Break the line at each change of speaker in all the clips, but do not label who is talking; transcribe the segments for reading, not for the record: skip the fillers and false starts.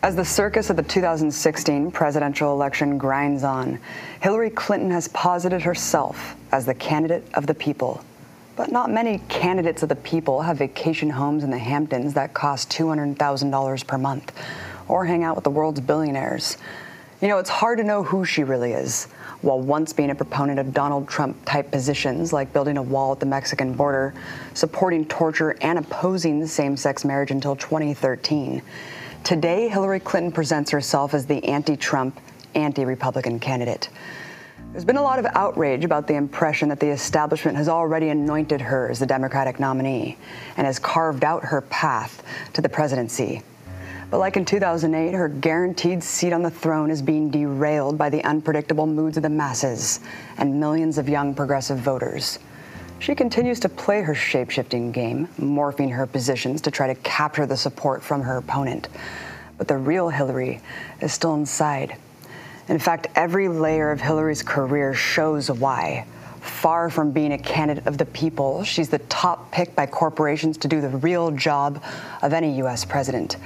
As the circus of the 2016 presidential election grinds on, Hillary Clinton has posited herself as the candidate of the people. But not many candidates of the people have vacation homes in the Hamptons that cost $200,000 per month, or hang out with the world's billionaires. You know, it's hard to know who she really is. While once being a proponent of Donald Trump-type positions like building a wall at the Mexican border, supporting torture, and opposing same-sex marriage until 2013, today, Hillary Clinton presents herself as the anti-Trump, anti-Republican candidate. There's been a lot of outrage about the impression that the establishment has already anointed her as the Democratic nominee and has carved out her path to the presidency. But like in 2008, her guaranteed seat on the throne is being derailed by the unpredictable moods of the masses and millions of young progressive voters. She continues to play her shape-shifting game, morphing her positions to try to capture the support from her opponent. But the real Hillary is still inside. In fact, every layer of Hillary's career shows why. Far from being a candidate of the people, she's the top pick by corporations to do the real job of any U.S. president,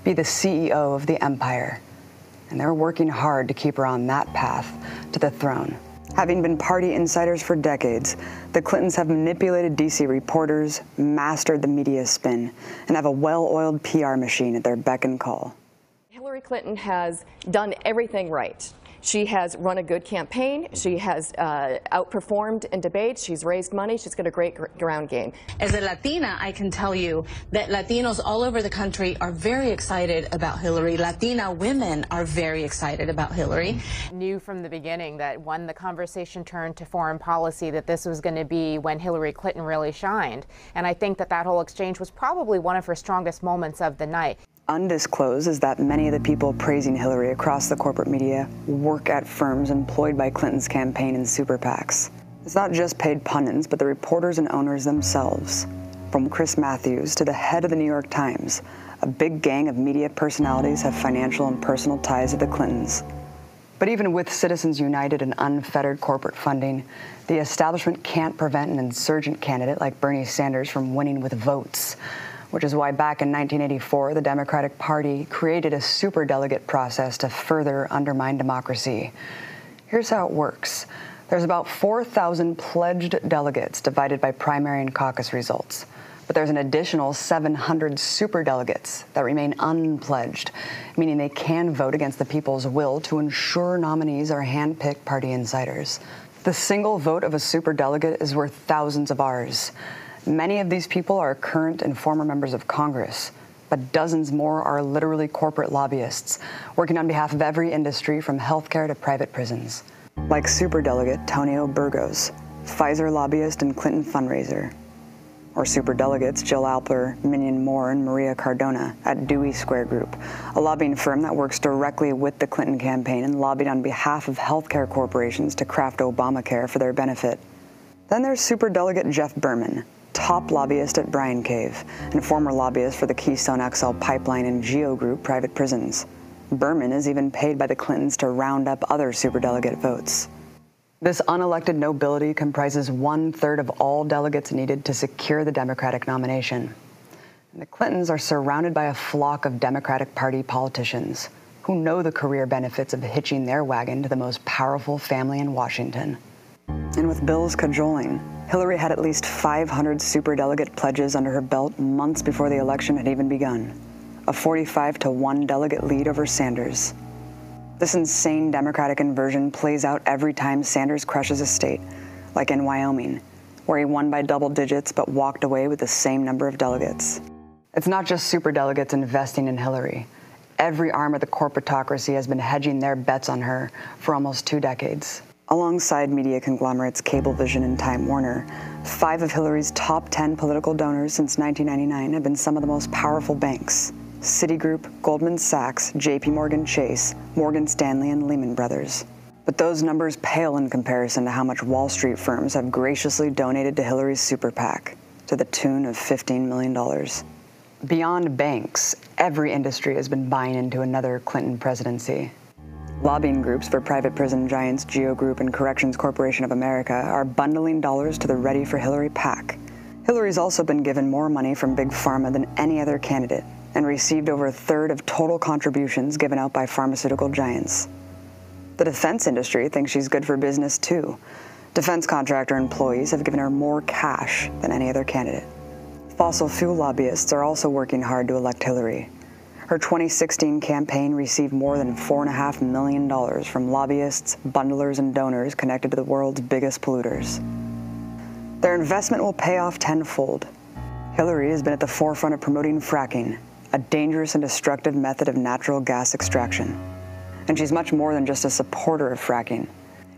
be the CEO of the empire. And they're working hard to keep her on that path to the throne. Having been party insiders for decades, the Clintons have manipulated D.C. reporters, mastered the media spin, and have a well-oiled PR machine at their beck and call.
Hillary Clinton has done everything right. She has run a good campaign. She has outperformed in debates. She's raised money. She's got a great ground game.
As a Latina, I can tell you that Latinos all over the country are very excited about Hillary. Latina women are very excited about Hillary.
Knew from the beginning that when the conversation turned to foreign policy that this was going to be when Hillary Clinton really shined. And I think that that whole exchange was probably one of her strongest moments of the night.
Undisclosed is that many of the people praising Hillary across the corporate media work at firms employed by Clinton's campaign and super PACs. It's not just paid pundits, but the reporters and owners themselves. From Chris Matthews to the head of the New York Times, a big gang of media personalities have financial and personal ties to the Clintons. But even with Citizens United and unfettered corporate funding, the establishment can't prevent an insurgent candidate like Bernie Sanders from winning with votes, which is why back in 1984, the Democratic Party created a superdelegate process to further undermine democracy. Here's how it works. There's about 4,000 pledged delegates divided by primary and caucus results. But there's an additional 700 superdelegates that remain unpledged, meaning they can vote against the people's will to ensure nominees are hand-picked party insiders. The single vote of a superdelegate is worth thousands of ours. Many of these people are current and former members of Congress, but dozens more are literally corporate lobbyists, working on behalf of every industry from healthcare to private prisons. Like superdelegate Tonio Burgos, Pfizer lobbyist and Clinton fundraiser. Or superdelegates Jill Alper, Minion Moore, and Maria Cardona at Dewey Square Group, a lobbying firm that works directly with the Clinton campaign and lobbied on behalf of healthcare corporations to craft Obamacare for their benefit. Then there's superdelegate Jeff Berman, top lobbyist at Bryan Cave, and former lobbyist for the Keystone XL pipeline and Geo Group private prisons. Berman is even paid by the Clintons to round up other superdelegate votes. This unelected nobility comprises 1/3 of all delegates needed to secure the Democratic nomination. And the Clintons are surrounded by a flock of Democratic Party politicians who know the career benefits of hitching their wagon to the most powerful family in Washington. And with Bill's cajoling, Hillary had at least 500 superdelegate pledges under her belt months before the election had even begun, a 45-1 delegate lead over Sanders. This insane Democratic inversion plays out every time Sanders crushes a state, like in Wyoming, where he won by double digits but walked away with the same number of delegates. It's not just superdelegates investing in Hillary. Every arm of the corporatocracy has been hedging their bets on her for almost 2 decades. Alongside media conglomerates Cablevision and Time Warner, 5 of Hillary's top 10 political donors since 1999 have been some of the most powerful banks: Citigroup, Goldman Sachs, JP Morgan Chase, Morgan Stanley, and Lehman Brothers. But those numbers pale in comparison to how much Wall Street firms have graciously donated to Hillary's super PAC, to the tune of $15 million. Beyond banks, every industry has been buying into another Clinton presidency. Lobbying groups for private prison giants GEO Group and Corrections Corporation of America are bundling dollars to the Ready for Hillary PAC. Hillary's also been given more money from Big Pharma than any other candidate and received over a third of total contributions given out by pharmaceutical giants. The defense industry thinks she's good for business too. Defense contractor employees have given her more cash than any other candidate. Fossil fuel lobbyists are also working hard to elect Hillary. Her 2016 campaign received more than $4.5 million from lobbyists, bundlers, and donors connected to the world's biggest polluters. Their investment will pay off tenfold. Hillary has been at the forefront of promoting fracking, a dangerous and destructive method of natural gas extraction. And she's much more than just a supporter of fracking.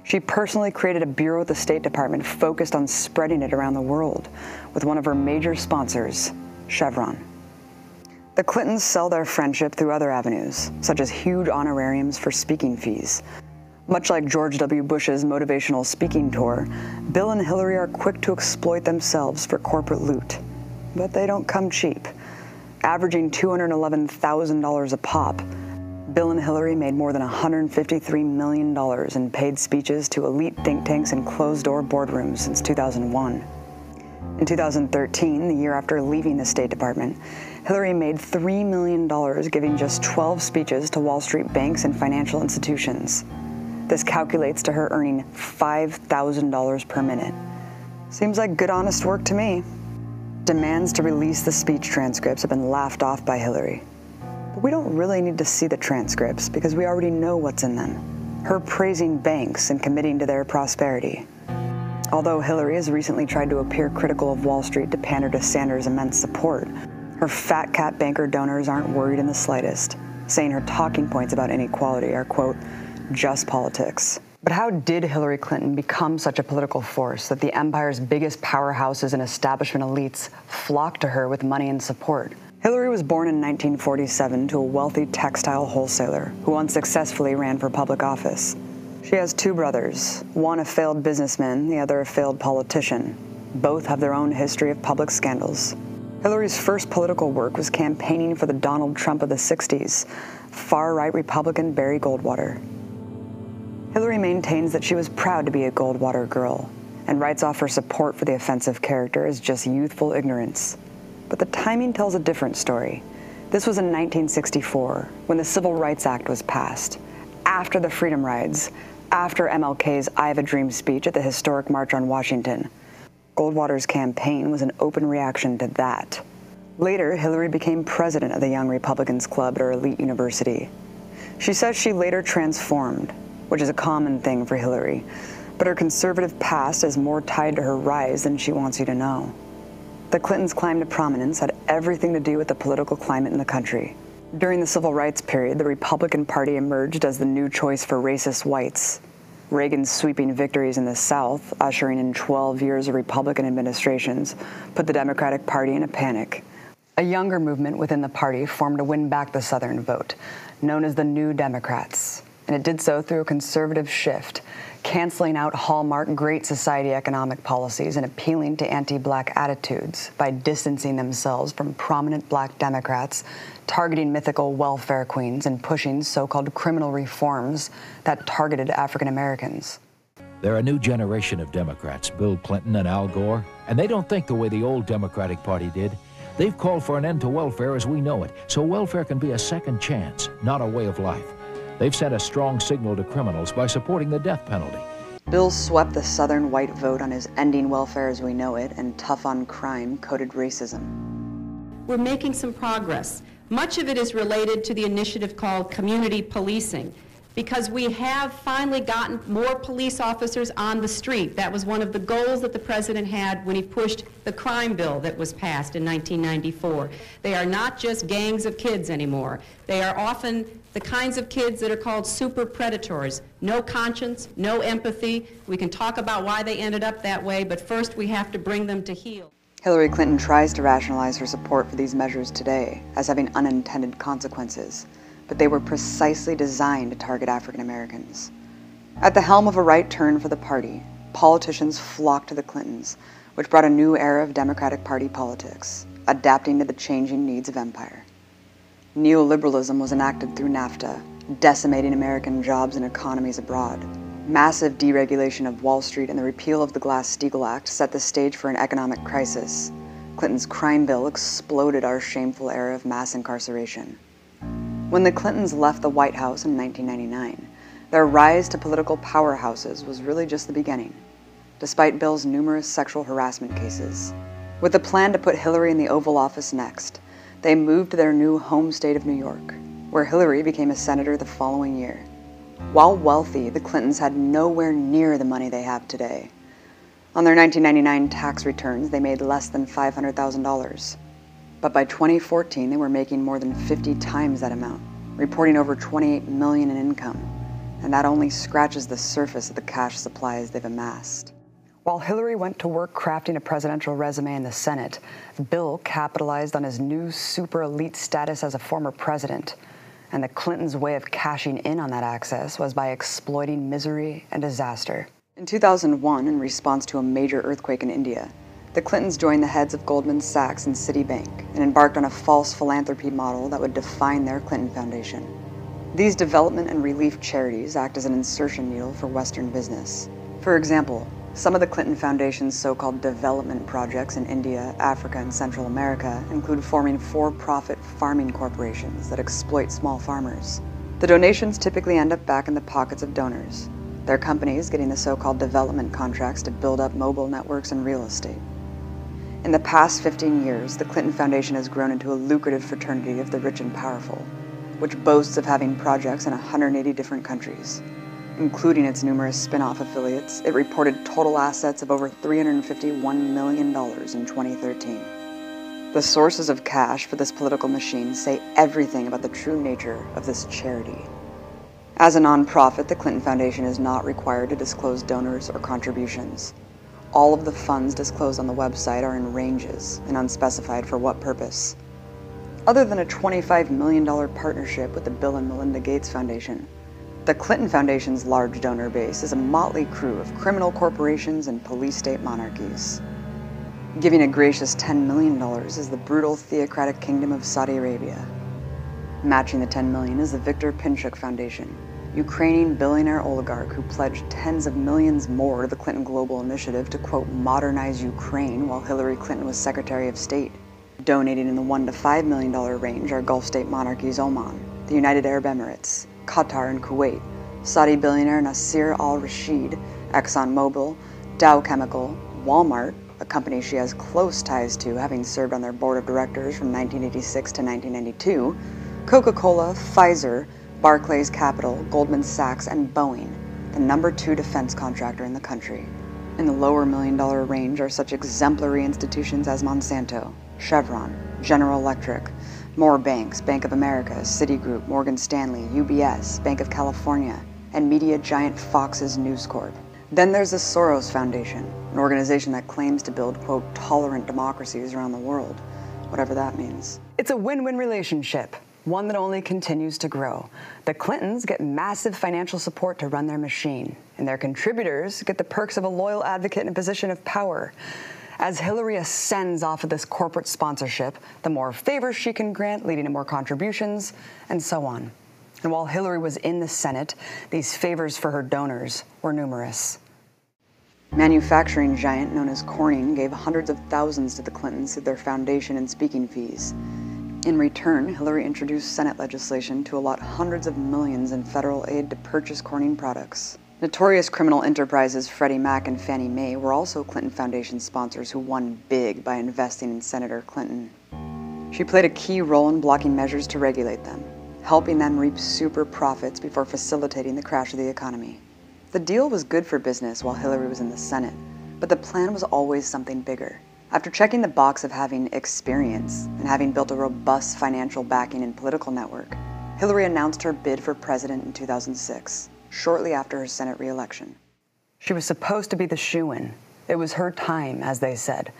She personally created a bureau at the State Department focused on spreading it around the world, with one of her major sponsors, Chevron. The Clintons sell their friendship through other avenues, such as huge honorariums for speaking fees. Much like George W. Bush's motivational speaking tour, Bill and Hillary are quick to exploit themselves for corporate loot. But they don't come cheap. Averaging $211,000 a pop, Bill and Hillary made more than $153 million in paid speeches to elite think tanks and closed-door boardrooms since 2001. In 2013, the year after leaving the State Department, Hillary made $3 million giving just 12 speeches to Wall Street banks and financial institutions. This calculates to her earning $5,000 per minute. Seems like good, honest work to me. Demands to release the speech transcripts have been laughed off by Hillary. But we don't really need to see the transcripts because we already know what's in them. Her praising banks and committing to their prosperity. Although Hillary has recently tried to appear critical of Wall Street to pander to Sanders' immense support, her fat cat banker donors aren't worried in the slightest, saying her talking points about inequality are, quote, just politics. But how did Hillary Clinton become such a political force that the empire's biggest powerhouses and establishment elites flocked to her with money and support? Hillary was born in 1947 to a wealthy textile wholesaler who unsuccessfully ran for public office. She has two brothers, one a failed businessman, the other a failed politician. Both have their own history of public scandals. Hillary's first political work was campaigning for the Donald Trump of the 60s, far-right Republican Barry Goldwater. Hillary maintains that she was proud to be a Goldwater girl and writes off her support for the offensive character as just youthful ignorance. But the timing tells a different story. This was in 1964, when the Civil Rights Act was passed, after the Freedom Rides, after MLK's I Have a Dream speech at the historic March on Washington. Goldwater's campaign was an open reaction to that. Later, Hillary became president of the Young Republicans Club at her elite university. She says she later transformed, which is a common thing for Hillary, but her conservative past is more tied to her rise than she wants you to know. The Clintons' climb to prominence had everything to do with the political climate in the country. During the Civil Rights period, the Republican Party emerged as the new choice for racist whites. Reagan's sweeping victories in the South, ushering in 12 years of Republican administrations, put the Democratic Party in a panic. A younger movement within the party formed to win back the Southern vote, known as the New Democrats. And it did so through a conservative shift, canceling out hallmark Great Society economic policies and appealing to anti-black attitudes by distancing themselves from prominent black Democrats, targeting mythical welfare queens, and pushing so-called criminal reforms that targeted African Americans.
They're a new generation of Democrats, Bill Clinton and Al Gore, and they don't think the way the old Democratic Party did. They've called for an end to welfare as we know it, so welfare can be a second chance, not a way of life. They've sent a strong signal to criminals by supporting the death penalty.
Bill swept the Southern white vote on his ending welfare as we know it and tough on crime coded racism.
We're making some progress. Much of it is related to the initiative called community policing, because we have finally gotten more police officers on the street. That was one of the goals that the president had when he pushed the crime bill that was passed in 1994. They are not just gangs of kids anymore. They are often the kinds of kids that are called super predators. No conscience, no empathy. We can talk about why they ended up that way, but first we have to bring them to heel.
Hillary Clinton tries to rationalize her support for these measures today as having unintended consequences, but they were precisely designed to target African Americans. At the helm of a right turn for the party, politicians flocked to the Clintons, which brought a new era of Democratic Party politics, adapting to the changing needs of empire. Neoliberalism was enacted through NAFTA, decimating American jobs and economies abroad. Massive deregulation of Wall Street and the repeal of the Glass-Steagall Act set the stage for an economic crisis. Clinton's crime bill exploded our shameful era of mass incarceration. When the Clintons left the White House in 1999, their rise to political powerhouses was really just the beginning, despite Bill's numerous sexual harassment cases. With a plan to put Hillary in the Oval Office next, they moved to their new home state of New York, where Hillary became a senator the following year. While wealthy, the Clintons had nowhere near the money they have today. On their 1999 tax returns, they made less than $500,000. But by 2014, they were making more than 50 times that amount, reporting over $28 million in income. And that only scratches the surface of the cash supplies they've amassed. While Hillary went to work crafting a presidential resume in the Senate, Bill capitalized on his new super elite status as a former president. And the Clintons' way of cashing in on that access was by exploiting misery and disaster. In 2001, in response to a major earthquake in India, the Clintons joined the heads of Goldman Sachs and Citibank and embarked on a false philanthropy model that would define their Clinton Foundation. These development and relief charities act as an insertion needle for Western business. For example, some of the Clinton Foundation's so-called development projects in India, Africa, and Central America include forming for-profit farming corporations that exploit small farmers. The donations typically end up back in the pockets of donors, their companies getting the so-called development contracts to build up mobile networks and real estate. In the past 15 years, the Clinton Foundation has grown into a lucrative fraternity of the rich and powerful, which boasts of having projects in 180 different countries. Including its numerous spin-off affiliates, it reported total assets of over $351 million in 2013. The sources of cash for this political machine say everything about the true nature of this charity. As a nonprofit, the Clinton Foundation is not required to disclose donors or contributions. All of the funds disclosed on the website are in ranges and unspecified for what purpose. Other than a $25 million partnership with the Bill and Melinda Gates Foundation, the Clinton Foundation's large donor base is a motley crew of criminal corporations and police state monarchies. Giving a gracious $10 million is the brutal theocratic kingdom of Saudi Arabia. Matching the $10 million is the Viktor Pinchuk Foundation, Ukrainian billionaire oligarch who pledged tens of millions more to the Clinton Global Initiative to, quote, modernize Ukraine while Hillary Clinton was Secretary of State. Donating in the $1 to $5 million range are Gulf state monarchies Oman, the United Arab Emirates, Qatar and Kuwait, Saudi billionaire Nasser al-Rashid, ExxonMobil, Dow Chemical, Walmart, a company she has close ties to, having served on their board of directors from 1986 to 1992, Coca-Cola, Pfizer, Barclays Capital, Goldman Sachs, and Boeing, the #2 defense contractor in the country. In the lower $1 million range are such exemplary institutions as Monsanto, Chevron, General Electric, more banks, Bank of America, Citigroup, Morgan Stanley, UBS, Bank of California, and media giant Fox's News Corp. Then there's the Soros Foundation, an organization that claims to build, quote, tolerant democracies around the world, whatever that means. It's a win-win relationship, one that only continues to grow. The Clintons get massive financial support to run their machine, and their contributors get the perks of a loyal advocate in a position of power. As Hillary ascends off of this corporate sponsorship, the more favors she can grant, leading to more contributions, and so on. And while Hillary was in the Senate, these favors for her donors were numerous. Manufacturing giant known as Corning gave hundreds of thousands to the Clintons through their foundation and speaking fees. In return, Hillary introduced Senate legislation to allot hundreds of millions in federal aid to purchase Corning products. Notorious criminal enterprises Freddie Mac and Fannie Mae were also Clinton Foundation sponsors who won big by investing in Senator Clinton. She played a key role in blocking measures to regulate them, helping them reap super profits before facilitating the crash of the economy. The deal was good for business while Hillary was in the Senate, but the plan was always something bigger. After checking the box of having experience and having built a robust financial backing and political network, Hillary announced her bid for president in 2006. Shortly after her Senate re-election. She was supposed to be the shoo-in. It was her time, as they said.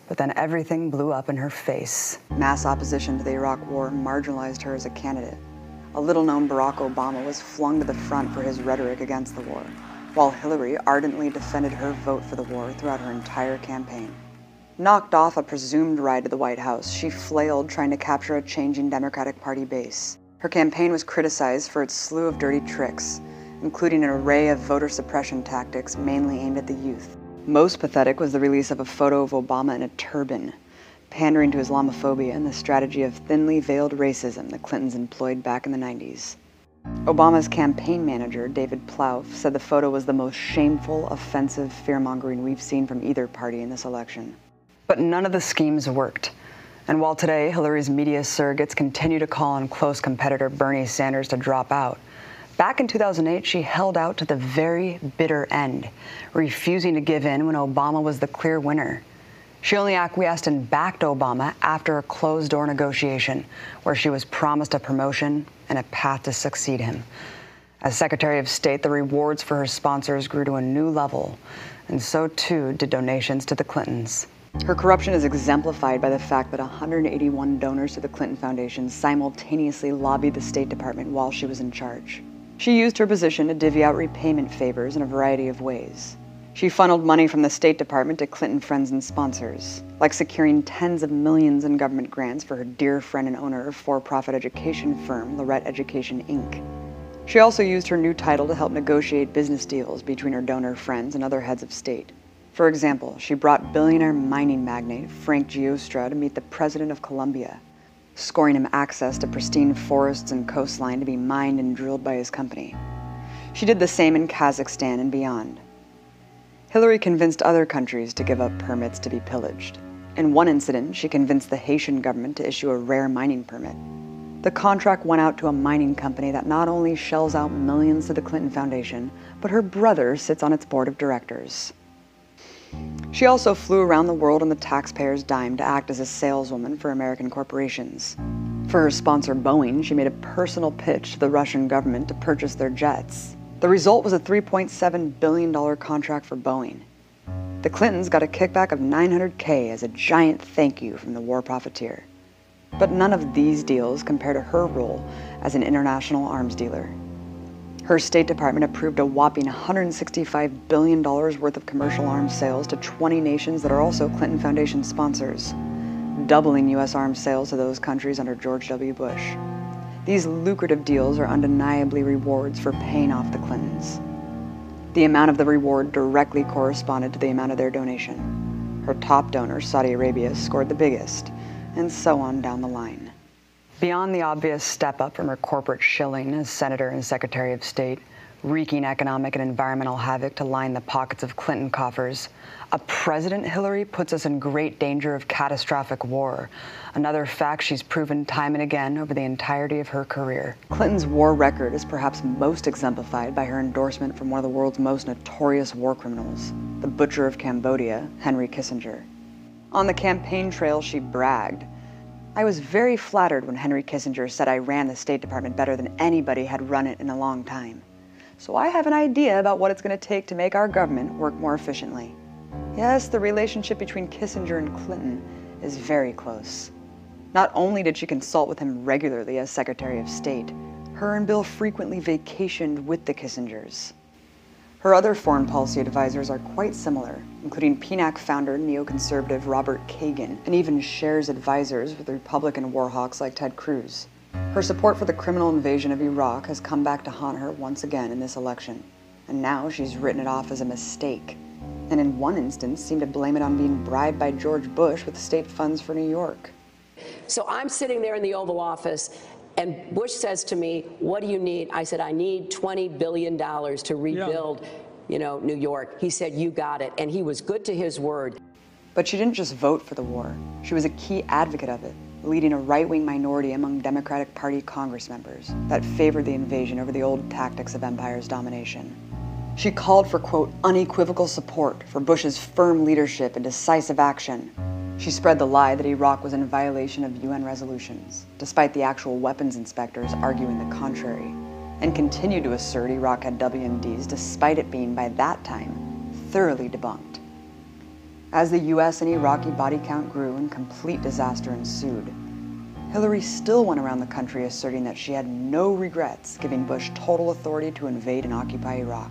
But then everything blew up in her face. Mass opposition to the Iraq War marginalized her as a candidate. A little-known Barack Obama was flung to the front for his rhetoric against the war, while Hillary ardently defended her vote for the war throughout her entire campaign. Knocked off a presumed ride to the White House, she flailed trying to capture a changing Democratic Party base. Her campaign was criticized for its slew of dirty tricks, including an array of voter suppression tactics mainly aimed at the youth. Most pathetic was the release of a photo of Obama in a turban, pandering to Islamophobia and the strategy of thinly veiled racism the Clintons employed back in the 90s. Obama's campaign manager, David Plouffe, said the photo was the most shameful, offensive fear-mongering we've seen from either party in this election. But none of the schemes worked. And while today Hillary's media surrogates continue to call on close competitor Bernie Sanders to drop out, back in 2008 she held out to the very bitter end, refusing to give in when Obama was the clear winner. She only acquiesced and backed Obama after a closed-door negotiation where she was promised a promotion and a path to succeed him. As Secretary of State, the rewards for her sponsors grew to a new level, and so too did donations to the Clintons. Her corruption is exemplified by the fact that 181 donors to the Clinton Foundation simultaneously lobbied the State Department while she was in charge. She used her position to divvy out repayment favors in a variety of ways. She funneled money from the State Department to Clinton friends and sponsors, like securing tens of millions in government grants for her dear friend and owner of for-profit education firm Lorette Education, Inc. She also used her new title to help negotiate business deals between her donor friends and other heads of state. For example, she brought billionaire mining magnate Frank Giostra to meet the President of Colombia, scoring him access to pristine forests and coastline to be mined and drilled by his company. She did the same in Kazakhstan and beyond. Hillary convinced other countries to give up permits to be pillaged. In one incident, she convinced the Haitian government to issue a rare mining permit. The contract went out to a mining company that not only shells out millions to the Clinton Foundation, but her brother sits on its board of directors. She also flew around the world on the taxpayer's dime to act as a saleswoman for American corporations. For her sponsor Boeing, she made a personal pitch to the Russian government to purchase their jets. The result was a $3.7 billion contract for Boeing. The Clintons got a kickback of $900K as a giant thank you from the war profiteer. But none of these deals compare to her role as an international arms dealer. Her State Department approved a whopping $165 billion worth of commercial arms sales to 20 nations that are also Clinton Foundation sponsors, doubling U.S. arms sales to those countries under George W. Bush. These lucrative deals are undeniably rewards for paying off the Clintons. The amount of the reward directly corresponded to the amount of their donation. Her top donor, Saudi Arabia, scored the biggest, and so on down the line. Beyond the obvious step up from her corporate shilling as Senator and Secretary of State, wreaking economic and environmental havoc to line the pockets of Clinton coffers, a President Hillary puts us in great danger of catastrophic war, another fact she's proven time and again over the entirety of her career. Clinton's war record is perhaps most exemplified by her endorsement from one of the world's most notorious war criminals, the butcher of Cambodia, Henry Kissinger. On the campaign trail, she bragged, "I was very flattered when Henry Kissinger said I ran the State Department better than anybody had run it in a long time. So I have an idea about what it's going to take to make our government work more efficiently." Yes, the relationship between Kissinger and Clinton is very close. Not only did she consult with him regularly as Secretary of State, her and Bill frequently vacationed with the Kissingers. Her other foreign policy advisors are quite similar, including PNAC founder neoconservative Robert Kagan, and even shares advisors with Republican war hawks like Ted Cruz. Her support for the criminal invasion of Iraq has come back to haunt her once again in this election, and now she's written it off as a mistake, and in one instance seemed to blame it on being bribed by George Bush with state funds for New York.
So I'm sitting there in the Oval Office, and Bush says to me, "What do you need?" I said, "I need $20 billion to rebuild, New York." He said, "You got it." And he was good to his word.
But she didn't just vote for the war. She was a key advocate of it, leading a right-wing minority among Democratic Party Congress members that favored the invasion over the old tactics of empire's domination. She called for, quote, unequivocal support for Bush's firm leadership and decisive action. She spread the lie that Iraq was in violation of UN resolutions, despite the actual weapons inspectors arguing the contrary, and continued to assert Iraq had WMDs despite it being, by that time, thoroughly debunked. As the U.S. and Iraqi body count grew and complete disaster ensued, Hillary still went around the country asserting that she had no regrets giving Bush total authority to invade and occupy Iraq.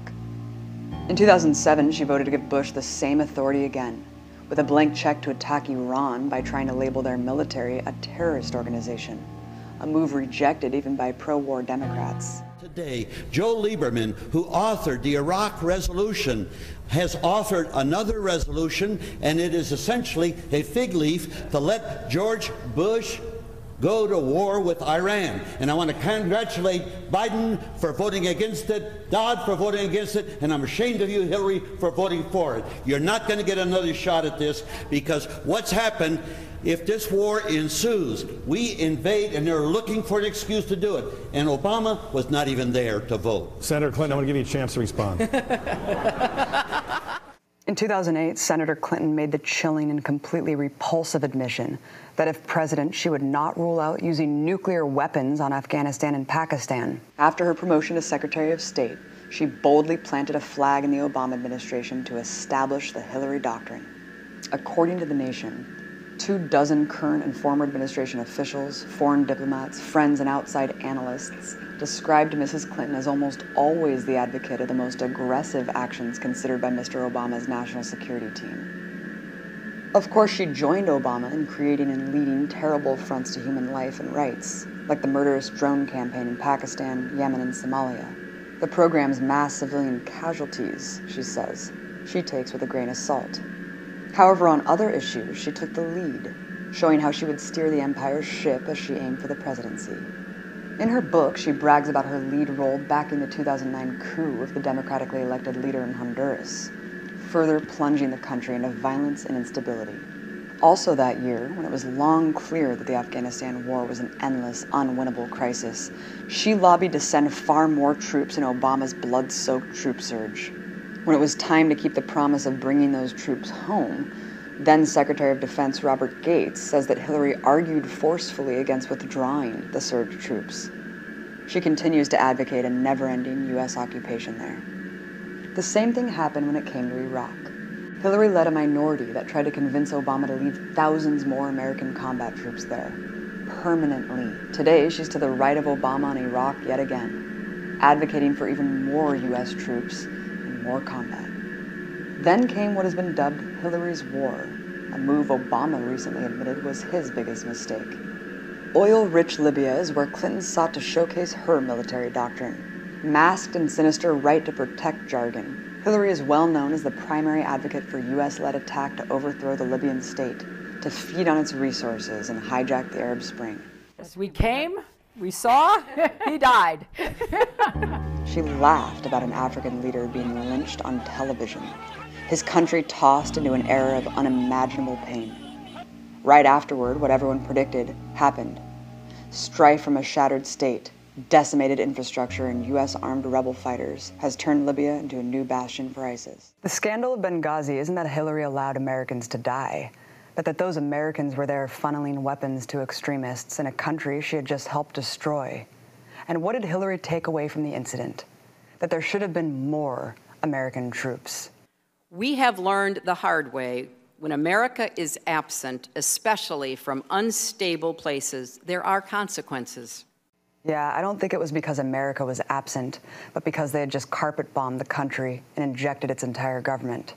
In 2007, she voted to give Bush the same authority again, with a blank check to attack Iran by trying to label their military a terrorist organization, a move rejected even by pro-war Democrats.
Today, Joe Lieberman, who authored the Iraq resolution, has authored another resolution, and it is essentially a fig leaf to let George Bush go to war with Iran. And I want to congratulate Biden for voting against it, Dodd for voting against it, and I'm ashamed of you, Hillary, for voting for it. You're not going to get another shot at this, because what's happened, if this war ensues, we invade and they're looking for an excuse to do it. And Obama was not even there to vote.
Senator Clinton, I want to give you a chance to respond.
In 2008, Senator Clinton made the chilling and completely repulsive admission that if president, she would not rule out using nuclear weapons on Afghanistan and Pakistan. After her promotion to Secretary of State, she boldly planted a flag in the Obama administration to establish the Hillary Doctrine. According to The Nation, 24 current and former administration officials, foreign diplomats, friends, and outside analysts described Mrs. Clinton as almost always the advocate of the most aggressive actions considered by Mr. Obama's national security team. Of course, she joined Obama in creating and leading terrible affronts to human life and rights, like the murderous drone campaign in Pakistan, Yemen, and Somalia. The program's mass civilian casualties, she says, she takes with a grain of salt. However, on other issues, she took the lead, showing how she would steer the empire's ship as she aimed for the presidency. In her book, she brags about her lead role backing the 2009 coup of the democratically elected leader in Honduras, further plunging the country into violence and instability. Also that year, when it was long clear that the Afghanistan war was an endless, unwinnable crisis, she lobbied to send far more troops in Obama's blood-soaked troop surge. When it was time to keep the promise of bringing those troops home, then Secretary of Defense Robert Gates says that Hillary argued forcefully against withdrawing the surge troops. She continues to advocate a never-ending U.S. occupation there. The same thing happened when it came to Iraq. Hillary led a minority that tried to convince Obama to leave thousands more American combat troops there, permanently. Today, she's to the right of Obama on Iraq yet again, advocating for even more U.S. troops and more combat. Then came what has been dubbed Hillary's War, a move Obama recently admitted was his biggest mistake. Oil-rich Libya is where Clinton sought to showcase her military doctrine. Masked and sinister right to protect jargon, Hillary is well known as the primary advocate for U.S.-led attack to overthrow the Libyan state, to feed on its resources and hijack the Arab Spring.
We came, we saw, he died.
She laughed about an African leader being lynched on television, his country tossed into an era of unimaginable pain. Right afterward, what everyone predicted happened. Strife from a shattered state, decimated infrastructure, and U.S. armed rebel fighters has turned Libya into a new bastion for ISIS. The scandal of Benghazi isn't that Hillary allowed Americans to die, but that those Americans were there funneling weapons to extremists in a country she had just helped destroy. And what did Hillary take away from the incident? That there should have been more American troops.
We have learned the hard way, when America is absent, especially from unstable places, there are consequences.
Yeah, I don't think it was because America was absent, but because they had just carpet-bombed the country and injected its entire government.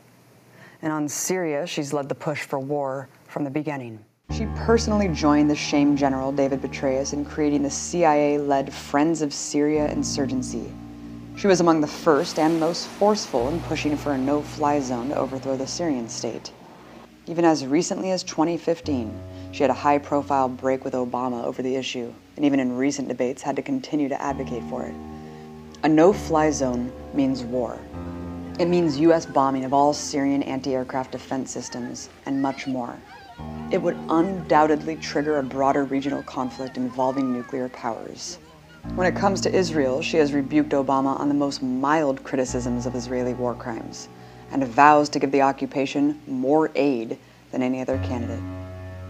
And on Syria, she's led the push for war from the beginning. She personally joined the shame general David Petraeus in creating the CIA-led Friends of Syria insurgency. She was among the first and most forceful in pushing for a no-fly zone to overthrow the Syrian state. Even as recently as 2015, she had a high-profile break with Obama over the issue, and even in recent debates had to continue to advocate for it. A no-fly zone means war. It means U.S. bombing of all Syrian anti-aircraft defense systems, and much more. It would undoubtedly trigger a broader regional conflict involving nuclear powers. When it comes to Israel, she has rebuked Obama on the most mild criticisms of Israeli war crimes, and vows to give the occupation more aid than any other candidate.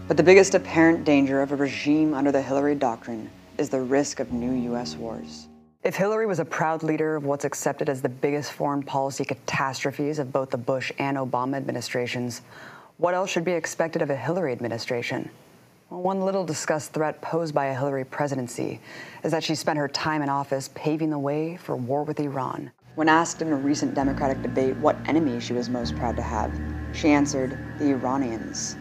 But the biggest apparent danger of a regime under the Hillary Doctrine is the risk of new U.S. wars. If Hillary was a proud leader of what's accepted as the biggest foreign policy catastrophes of both the Bush and Obama administrations, What else should be expected of a Hillary administration? Well, one little discussed threat posed by a Hillary presidency is that she spent her time in office paving the way for war with Iran. When asked in a recent Democratic debate what enemy she was most proud to have, she answered, the Iranians.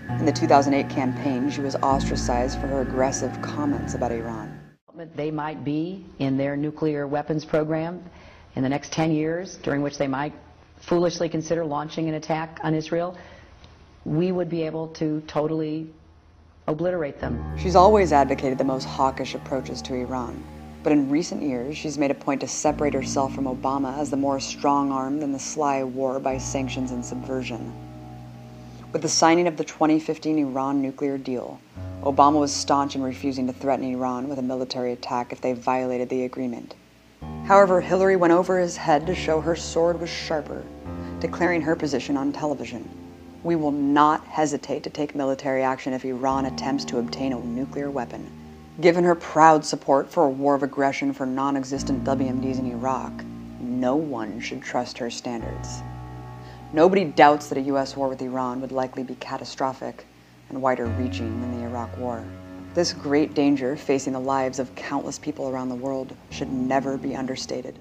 In the 2008 campaign, she was ostracized for her aggressive comments about Iran.
They might be in their nuclear weapons program in the next 10 years, during which they might foolishly consider launching an attack on Israel. We would be able to totally obliterate them.
She's always advocated the most hawkish approaches to Iran, but in recent years, she's made a point to separate herself from Obama as the more strong-armed and the sly war by sanctions and subversion. With the signing of the 2015 Iran nuclear deal, Obama was staunch in refusing to threaten Iran with a military attack if they violated the agreement. However, Hillary went over his head to show her sword was sharper, declaring her position on television. We will not hesitate to take military action if Iran attempts to obtain a nuclear weapon. Given her proud support for a war of aggression for non-existent WMDs in Iraq, no one should trust her standards. Nobody doubts that a U.S. war with Iran would likely be catastrophic and wider-reaching than the Iraq War. This great danger facing the lives of countless people around the world should never be understated.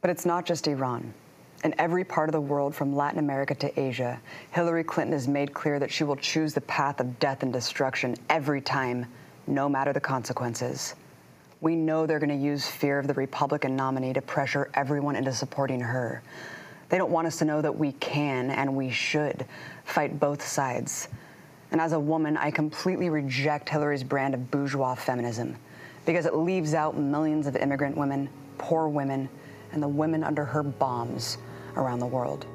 But it's not just Iran. In every part of the world, from Latin America to Asia, Hillary Clinton has made clear that she will choose the path of death and destruction every time, no matter the consequences. We know they're going to use fear of the Republican nominee to pressure everyone into supporting her. They don't want us to know that we can and we should fight both sides. And as a woman, I completely reject Hillary's brand of bourgeois feminism because it leaves out millions of immigrant women, poor women, and the women under her bombs around the world.